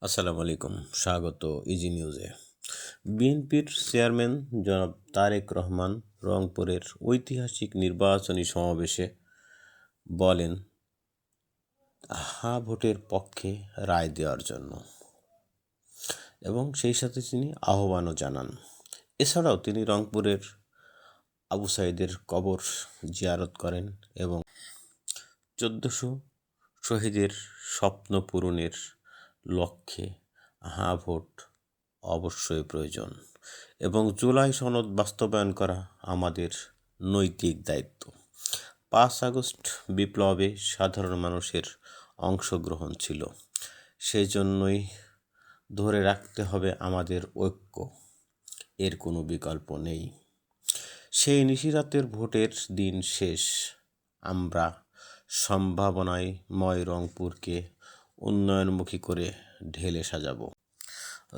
আসসালামু আলাইকুম, স্বাগত ইজি নিউজে। বিএনপির চেয়ারম্যান জনাব তারেক রহমান রংপুরের ঐতিহাসিক নির্বাচনী সমাবেশে বলেন ভোটের পক্ষে রায় দেওয়ার জন্য, এবং সেই সাথে তিনি আহ্বানও জানান। এছাড়াও তিনি রংপুরের আবু সাঈদের কবর জিয়ারত করেন এবং 1400 শহীদের স্বপ্ন পূরণের লক্ষ্যে ভোট অবশ্যই প্রয়োজন এবং জুলাই সনদ বাস্তবায়ন করা আমাদের নৈতিক দায়িত্ব। 5 আগস্ট বিপ্লবে সাধারণ মানুষের অংশগ্রহণ ছিল, সেই জন্যই ধরে রাখতে হবে আমাদের ঐক্য, এর কোনো বিকল্প নেই। সেই নিশিরাতের ভোটের দিন শেষ, আমরা সম্ভাবনাময় রংপুরকে উন্নয়নমুখী করে ঢেলে সাজাবো।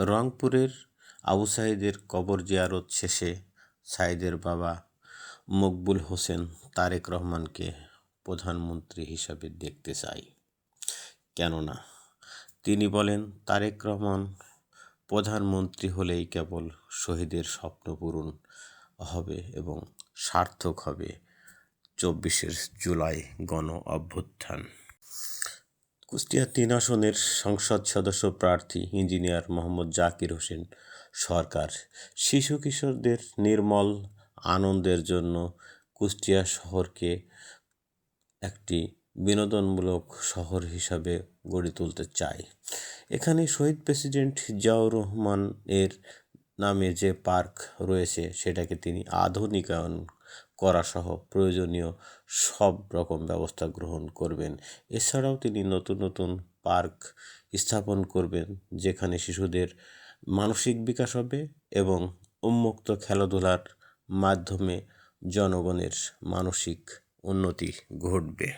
রংপুরের আবু সাঈদের কবর জিয়ারত শেষে সাঈদের বাবা মকবুল হোসেন তারেক রহমানকে প্রধানমন্ত্রী হিসাবে দেখতে চাই। কেননা তিনি বলেন, তারেক রহমান প্রধানমন্ত্রী হলেই কেবল শহীদের স্বপ্ন পূরণ হবে এবং সার্থক হবে 24 জুলাই গণ অভ্যুত্থান। কুষ্টিয়া 3 আসনের সংসদ সদস্য প্রার্থী ইঞ্জিনিয়ার মোহাম্মদ জাকির হোসেন সরকার শিশু কিশোরদের নির্মল আনন্দের জন্য কুষ্টিয়া শহরকে একটি বিনোদনমূলক শহর হিসাবে গড়ে তুলতে চায়। এখানে শহীদ প্রেসিডেন্ট জিয়াউর রহমানের নামে যে পার্ক রয়েছে সেটাকে তিনি আধুনিকায়ন করাসহ প্রয়োজনীয় সব রকম ব্যবস্থা গ্রহণ করবেন। এছাড়াও তিনি নতুন নতুন পার্ক স্থাপন করবেন, যেখানে শিশুদের মানসিক বিকাশ হবে এবং উন্মুক্ত খেলাধুলার মাধ্যমে জনগণের মানসিক উন্নতি ঘটবে।